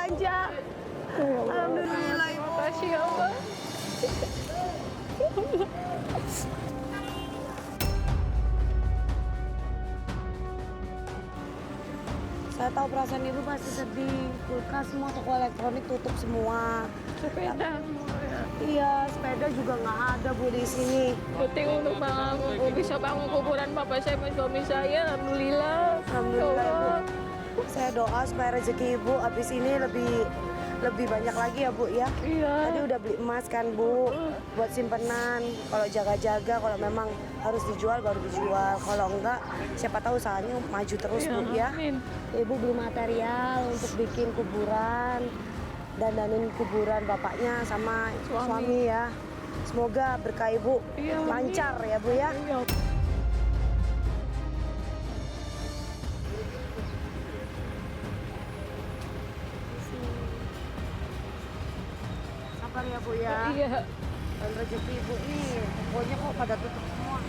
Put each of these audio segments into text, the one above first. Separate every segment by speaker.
Speaker 1: belanja. Alhamdulillah Ibu.
Speaker 2: Makasih ya Allah.
Speaker 1: Saya tahu perasaan Ibu pasti sedih. Kulkas semua, toko elektronik tutup semua.
Speaker 2: Sepeda.
Speaker 1: Iya, sepeda juga nggak ada Bu di sini.
Speaker 2: Penting untuk aku bisa bangun kuburan bapak saya sama suami saya. Alhamdulillah.
Speaker 1: Alhamdulillah
Speaker 2: Ya Allah.
Speaker 1: Bu. Saya doa supaya rezeki Ibu habis ini lebih banyak lagi ya Bu ya.
Speaker 2: Iya.
Speaker 1: Tadi udah beli emas kan Bu, buat simpenan. Kalau jaga-jaga, kalau memang harus dijual baru dijual. Kalau enggak, siapa tahu usahanya maju terus Bu ya.
Speaker 2: Amin.
Speaker 1: Ibu beli material untuk bikin kuburan, dandanin kuburan bapaknya sama suami ya. Semoga berkah Ibu
Speaker 2: Iya, amin.
Speaker 1: lancar ya Bu ya.
Speaker 2: Iya.
Speaker 1: Sabar ya Bu ya.
Speaker 2: Iya.
Speaker 1: Dan rezeki Ibu nih, pokoknya kok pada tutup semua.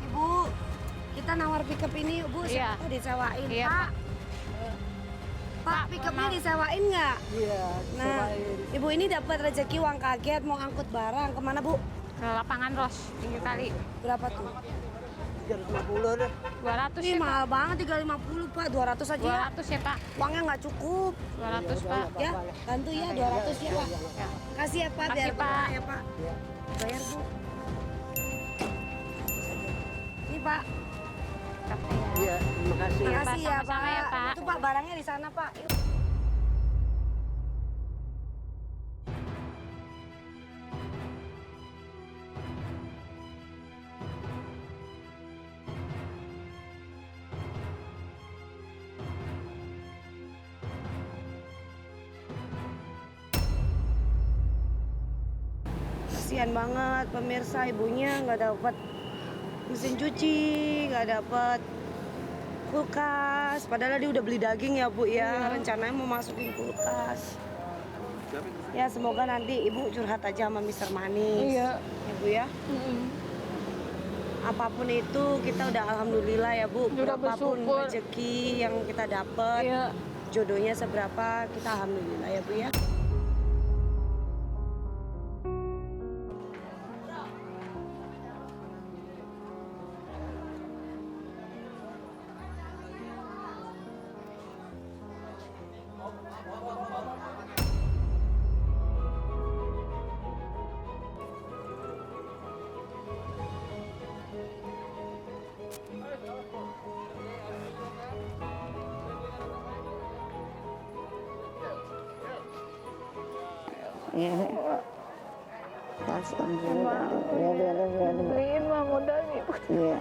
Speaker 1: Ibu, kita nawar pickup ini yuk Bu,
Speaker 2: Iya.
Speaker 1: siapa tahu disewain
Speaker 2: Iya,
Speaker 1: Pak. Pak, pickupnya disewain nggak?
Speaker 3: Iya,
Speaker 1: Nah, Ibu ini dapat rezeki uang kaget mau angkut barang kemana Bu?
Speaker 2: Ke lapangan Ros, pinggir kali.
Speaker 1: Berapa tuh?
Speaker 3: 350 deh.
Speaker 2: 200
Speaker 1: Ih
Speaker 2: ya, Pak.
Speaker 1: mahal banget 350 Pak, 200 aja ya.
Speaker 2: 200 ya, Pak.
Speaker 1: Uangnya nggak cukup.
Speaker 2: 200, Pak.
Speaker 1: Ya, bantu ya 200 ya Pak.
Speaker 2: Ya.
Speaker 1: Kasih ya Pak,
Speaker 2: Kasih,
Speaker 1: biar
Speaker 2: Pak.
Speaker 1: murah ya Pak. Bayar Bu. Ini Pak.
Speaker 2: Capek ya.
Speaker 3: Iya, terima kasih.
Speaker 2: Iya, Pak.
Speaker 1: Makasih ya Pak.
Speaker 2: Sama-sama ya, Pak.
Speaker 1: Itu Pak barangnya di sana Pak. Yuk. Kasihan banget pemirsa, ibunya nggak dapat mesin cuci, nggak dapat kulkas. Padahal dia udah beli daging ya Bu ya. Rencananya mau masukin kulkas. Ya semoga nanti ibu curhat aja sama Mister Manis.
Speaker 2: Iya.
Speaker 1: Ya Bu ya. Apapun itu kita udah alhamdulillah ya Bu.
Speaker 2: Udah
Speaker 1: Berapapun
Speaker 2: bersyukur.
Speaker 1: rezeki yang kita dapat,
Speaker 2: Iya.
Speaker 1: jodohnya seberapa kita alhamdulillah ya Bu ya.
Speaker 3: Iya. Alhamdulillah. Iya.
Speaker 2: Beliin mah modal nih.
Speaker 3: Iya.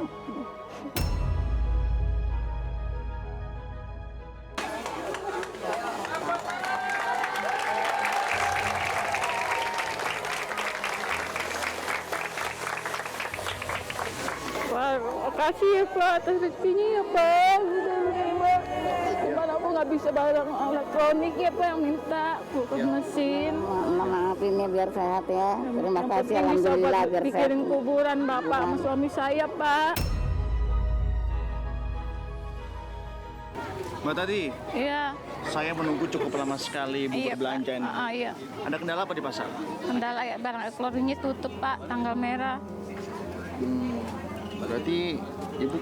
Speaker 2: Wah, makasih ya Pak atas rezekinya ya Pak. Sudah menerima. Cuman aku nggak bisa barang elektronik ya Pak yang minta kulkas mesin.
Speaker 3: Maafin ya biar sehat ya. Terima
Speaker 2: Yang
Speaker 3: kasih
Speaker 2: penting bisa
Speaker 3: alhamdulillah
Speaker 2: buat
Speaker 3: biar sehat.
Speaker 2: bikin kuburan bapak sama suami saya Pak.
Speaker 4: Mbak Tati,
Speaker 2: Iya.
Speaker 4: saya menunggu cukup lama sekali Ibu
Speaker 2: Iya,
Speaker 4: berbelanja
Speaker 2: Pak.
Speaker 4: ini.
Speaker 2: Iya.
Speaker 4: Ada kendala apa di pasar?
Speaker 2: Kendala ya barang elektroniknya tutup Pak, tanggal merah.
Speaker 4: Berarti Ibu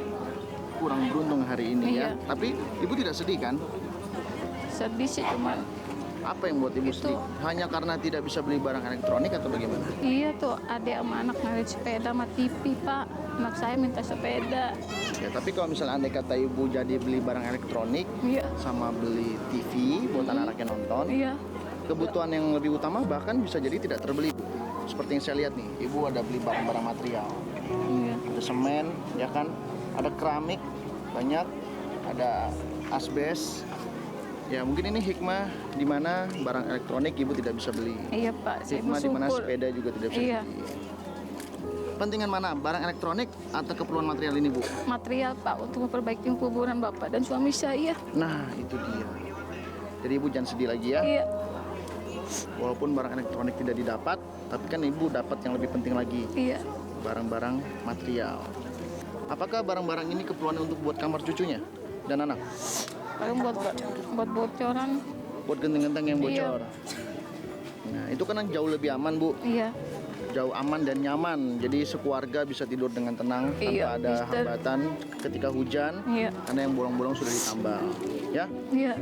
Speaker 4: kurang beruntung hari ini
Speaker 2: Iya.
Speaker 4: ya. Tapi Ibu tidak sedih kan?
Speaker 2: Sedih sih cuma.
Speaker 4: Apa yang buat Ibu
Speaker 2: Itu.
Speaker 4: sedih? Hanya karena tidak bisa beli barang elektronik atau bagaimana?
Speaker 2: Iya tuh adik sama anak narik sepeda sama TV Pak. Anak saya minta sepeda.
Speaker 4: Ya, tapi kalau misalnya andai kata Ibu jadi beli barang elektronik
Speaker 2: Iya.
Speaker 4: sama beli TV buat anak-anaknya nonton,
Speaker 2: Iya.
Speaker 4: kebutuhan yang lebih utama bahkan bisa jadi tidak terbeli, Bu. Seperti yang saya lihat nih, Ibu ada beli barang-barang material.
Speaker 2: Iya.
Speaker 4: Ada semen, ya kan? Ada keramik banyak, ada asbes. Ya mungkin ini hikmah di mana barang elektronik Ibu tidak bisa beli.
Speaker 2: Iya Pak, saya
Speaker 4: Hikmah di mana
Speaker 2: bersyukur.
Speaker 4: sepeda juga tidak bisa
Speaker 2: Iya.
Speaker 4: beli. Pentingan mana? Barang elektronik atau keperluan material ini, Bu?
Speaker 2: Material Pak untuk memperbaiki kuburan bapak dan suami saya.
Speaker 4: Nah, itu dia. Jadi Ibu jangan sedih lagi ya.
Speaker 2: Iya.
Speaker 4: Walaupun barang elektronik tidak didapat, tapi kan Ibu dapat yang lebih penting lagi,
Speaker 2: Iya.
Speaker 4: barang-barang material. Apakah barang-barang ini keperluan untuk buat kamar cucunya? dan anak.
Speaker 2: Paling buat bocoran.
Speaker 4: Buat genteng-genteng yang
Speaker 2: Iya.
Speaker 4: bocor. Nah, itu kan jauh lebih aman, Bu.
Speaker 2: Iya.
Speaker 4: Jauh aman dan nyaman. Jadi sekeluarga bisa tidur dengan tenang
Speaker 2: Iya,
Speaker 4: tanpa ada
Speaker 2: Mister.
Speaker 4: hambatan ketika hujan.
Speaker 2: Iya.
Speaker 4: Karena yang bolong-bolong sudah ditambal. Ya.
Speaker 2: Iya.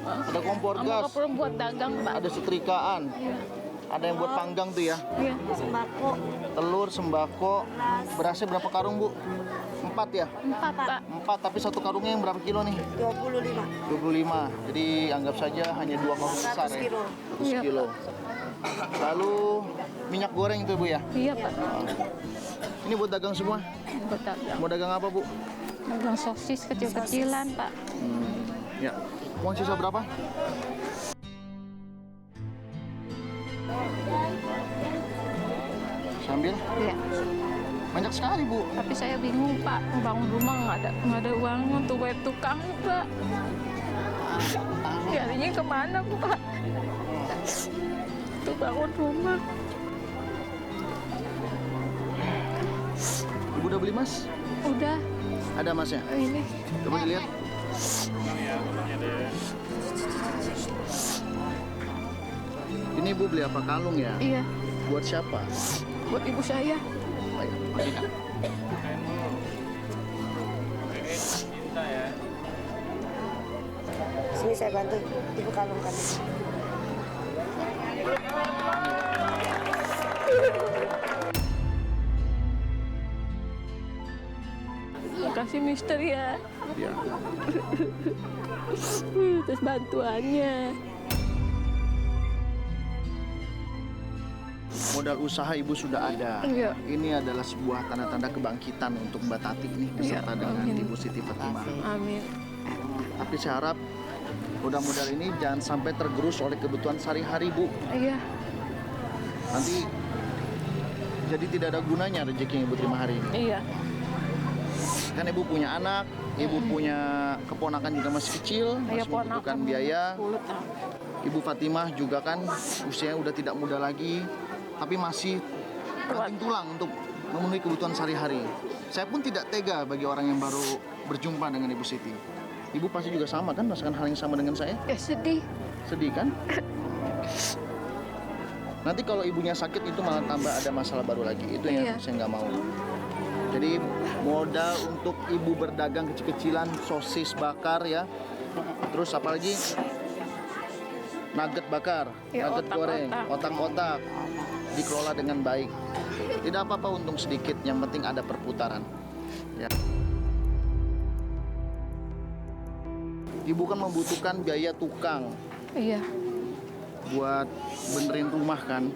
Speaker 4: Ada kompor
Speaker 2: Sama
Speaker 4: gas,
Speaker 2: kapur buat dagang, Pak.
Speaker 4: ada setrikaan.
Speaker 2: Iya.
Speaker 4: Ada yang buat panggang tuh ya.
Speaker 2: Iya.
Speaker 1: Sembako.
Speaker 4: Telur, sembako. Berasnya berapa karung, Bu? 4 ya?
Speaker 2: 4, Pak.
Speaker 4: 4, tapi satu karungnya yang berapa kilo nih?
Speaker 1: 25.
Speaker 4: 25. Jadi anggap saja hanya 2 karung besar
Speaker 1: 100
Speaker 4: ya.
Speaker 1: kilo.
Speaker 4: 100
Speaker 2: Iya.
Speaker 4: kilo. Lalu minyak goreng itu, Bu ya.
Speaker 2: Iya, Pak.
Speaker 4: Ini buat dagang semua.
Speaker 2: Buat dagang.
Speaker 4: Mau dagang apa, Bu?
Speaker 2: Dagang sosis kecil-kecilan, Pak.
Speaker 4: Ya. Uang sisa berapa? Sambil
Speaker 2: Iya.
Speaker 4: banyak sekali, Bu.
Speaker 2: Tapi saya bingung, Pak. Bangun rumah nggak ada uang untuk bayar tukang, Pak. Jadinya kemana, Pak? Untuk bangun rumah.
Speaker 4: Ibu udah beli, Mas?
Speaker 2: Udah.
Speaker 4: Ada Masnya?
Speaker 2: Ini.
Speaker 4: Coba dilihat. Ini Ibu beli apa, kalung ya?
Speaker 2: Iya.
Speaker 4: Buat siapa?
Speaker 2: Buat ibu saya.
Speaker 4: Ayo, masukin.
Speaker 1: Sini saya bantu. Ibu kalungkan.
Speaker 2: Makasih Mister ya.
Speaker 4: Ya.
Speaker 2: Atas bantuannya.
Speaker 4: Modal usaha Ibu sudah ada.
Speaker 2: Iya.
Speaker 4: Ini adalah sebuah tanda-tanda kebangkitan untuk Mbak Tati nih beserta
Speaker 2: Iya,
Speaker 4: dengan
Speaker 2: amin.
Speaker 4: Ibu Siti Fatimah.
Speaker 2: Amin.
Speaker 4: Tapi saya harap modal-modal ini jangan sampai tergerus oleh kebutuhan sehari-hari, Bu.
Speaker 2: Iya.
Speaker 4: Nanti jadi tidak ada gunanya rezeki yang Ibu terima hari ini.
Speaker 2: Iya.
Speaker 4: Kan Ibu punya anak, Ibu punya keponakan juga masih kecil,
Speaker 2: Iya,
Speaker 4: masih membutuhkan biaya.
Speaker 2: 10 tahun.
Speaker 4: Ibu Fatimah juga kan usianya udah tidak muda lagi, tapi masih banting tulang untuk memenuhi kebutuhan sehari-hari. Saya pun tidak tega bagi orang yang baru berjumpa dengan Ibu Siti. Ibu pasti juga sama kan, merasakan hal yang sama dengan saya?
Speaker 2: Ya sedih.
Speaker 4: Sedih kan? Nanti kalau ibunya sakit itu malah tambah ada masalah baru lagi. Itu yang
Speaker 2: Iya.
Speaker 4: saya nggak mau. Jadi modal untuk ibu berdagang kecil-kecilan, sosis bakar ya. Terus apalagi nugget bakar,
Speaker 2: Ya,
Speaker 4: nugget goreng,
Speaker 2: otak-otak.
Speaker 4: otak-otak. Dikelola dengan baik. Tidak apa-apa untung sedikit, yang penting ada perputaran. Ya. Ibu kan membutuhkan biaya tukang
Speaker 2: Iya.
Speaker 4: buat benerin rumah kan.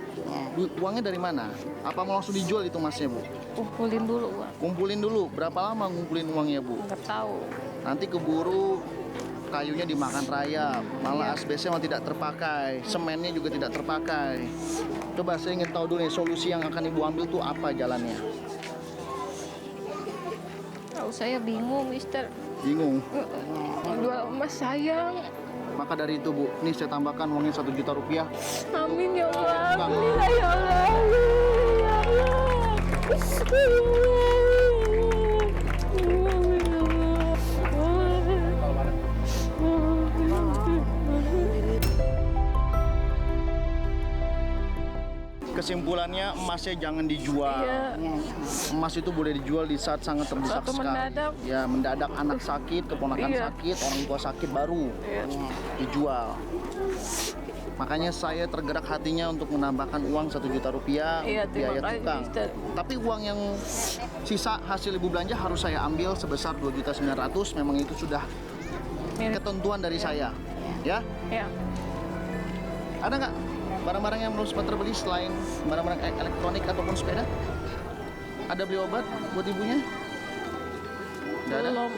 Speaker 4: Uangnya dari mana? Apa mau langsung dijual itu Masnya, Bu?
Speaker 2: Kumpulin dulu uang.
Speaker 4: Kumpulin dulu. Berapa lama ngumpulin uangnya, Bu?
Speaker 2: Nggak tahu.
Speaker 4: Nanti keburu kayunya dimakan rayap, malah
Speaker 2: Iya.
Speaker 4: asbesnya malah tidak terpakai, semennya juga tidak terpakai. Coba saya ingin tahu dulu nih, solusi yang akan Ibu ambil tuh apa jalannya?
Speaker 2: Tahu saya bingung, Mister.
Speaker 4: Bingung.
Speaker 2: Jual emas sayang.
Speaker 4: Maka dari itu, Bu, nih saya tambahkan uangnya 1 juta rupiah.
Speaker 2: Amin ya Allah.
Speaker 4: Bang.
Speaker 2: Alhamdulillah ya Allah. Amin ya Allah. Amin ya
Speaker 4: Kesimpulannya, emasnya jangan dijual.
Speaker 2: Iya.
Speaker 4: Emas itu boleh dijual di saat sangat terdesak
Speaker 2: Waktu
Speaker 4: sekali.
Speaker 2: mendadak.
Speaker 4: Ya, mendadak anak sakit, keponakan
Speaker 2: Iya.
Speaker 4: sakit, orang tua sakit baru
Speaker 2: Iya.
Speaker 4: dijual. Makanya saya tergerak hatinya untuk menambahkan uang 1 juta rupiah
Speaker 2: Iya,
Speaker 4: untuk
Speaker 2: terima
Speaker 4: biaya
Speaker 2: kasih,
Speaker 4: tukang.
Speaker 2: Mister.
Speaker 4: Tapi uang yang sisa hasil ibu belanja harus saya ambil sebesar 2.900.000. Memang itu sudah
Speaker 2: Milik.
Speaker 4: ketentuan dari saya. Ya,
Speaker 2: Ya.
Speaker 4: ada nggak barang-barang yang belum sempat terbeli selain barang-barang elektronik ataupun sepeda? Ada beli obat buat ibunya? Nggak ada?
Speaker 2: Belum.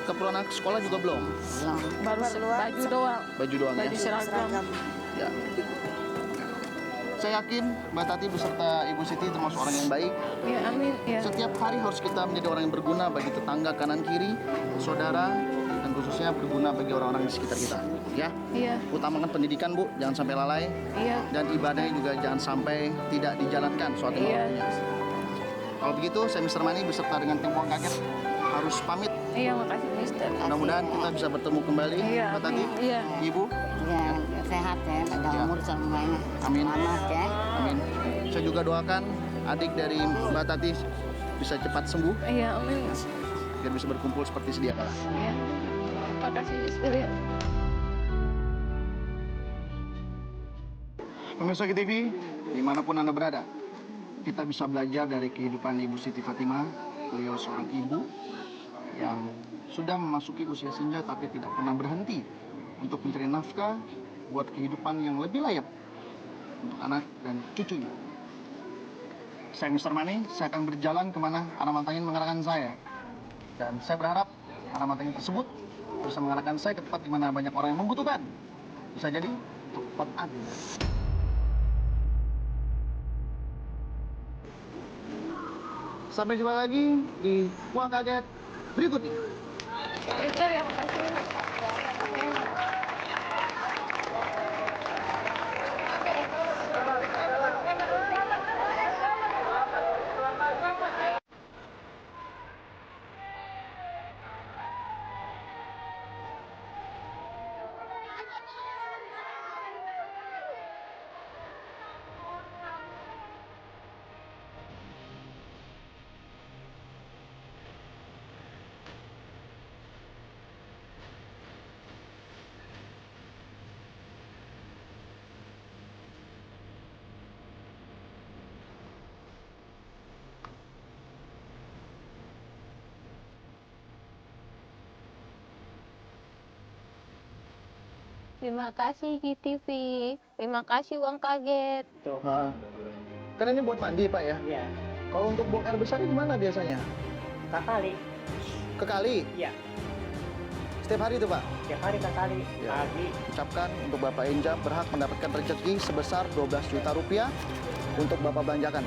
Speaker 4: Keperluan anak sekolah juga belum?
Speaker 2: Baru baju doang.
Speaker 4: Baju doang
Speaker 2: Baju
Speaker 4: ya?
Speaker 2: seragam.
Speaker 4: Ya. Saya yakin Mbak Tati beserta Ibu Siti termasuk orang yang baik.
Speaker 2: Ya, amin. Ya.
Speaker 4: Setiap hari harus kita menjadi orang yang berguna bagi tetangga kanan kiri, saudara, dan khususnya berguna bagi orang-orang di sekitar kita. Ya,
Speaker 2: Iya.
Speaker 4: utamakan pendidikan, Bu, jangan sampai lalai,
Speaker 2: Iya.
Speaker 4: dan ibadahnya juga jangan sampai tidak dijalankan suatu
Speaker 2: Iya.
Speaker 4: waktunya. Kalau begitu, saya Mr. Mani beserta dengan tim Uang Kaget harus pamit.
Speaker 2: Iya, makasih Mister.
Speaker 4: Mudah-mudahan kita bisa bertemu kembali,
Speaker 2: Iya,
Speaker 4: Mbak Tati,
Speaker 2: iya.
Speaker 4: Ibu.
Speaker 3: Ya, sehat ya, ada
Speaker 4: Ya.
Speaker 3: umur semuanya.
Speaker 4: Amin.
Speaker 3: Selamat ya.
Speaker 4: Amin. Saya juga doakan adik dari Mbak Tati bisa cepat sembuh,
Speaker 2: Iya, amin.
Speaker 4: biar bisa berkumpul seperti sedia kala.
Speaker 2: Iya. Makasih Mister ya.
Speaker 4: Pemirsa KTV, dimanapun Anda berada, kita bisa belajar dari kehidupan Ibu Siti Fatimah. Beliau seorang ibu yang sudah memasuki usia senja tapi tidak pernah berhenti untuk mencari nafkah buat kehidupan yang lebih layak untuk anak dan cucunya. Saya Mr. Mani, saya akan berjalan kemana arah mata angin mengarahkan saya. Dan saya berharap arah mata angin tersebut bisa mengarahkan saya ke tempat di mana banyak orang yang membutuhkan. Bisa jadi untuk tempat Anda. Sampai jumpa lagi di Uang Kaget berikutnya.
Speaker 2: Mister ya, makasih. Terima kasih GTV. Terima kasih Uang Kaget.
Speaker 4: Kan ini buat mandi Pak ya?
Speaker 5: Iya,
Speaker 4: Kalau untuk buang air besar di mana biasanya?
Speaker 5: tak kali.
Speaker 4: Ke kali?
Speaker 5: Iya,
Speaker 4: Setiap hari itu Pak?
Speaker 5: tiap hari tak kali.
Speaker 4: Iya.
Speaker 5: Pagi.
Speaker 4: Ucapkan untuk Bapak Enjam berhak mendapatkan rezeki sebesar 12 juta rupiah untuk Bapak belanjakan.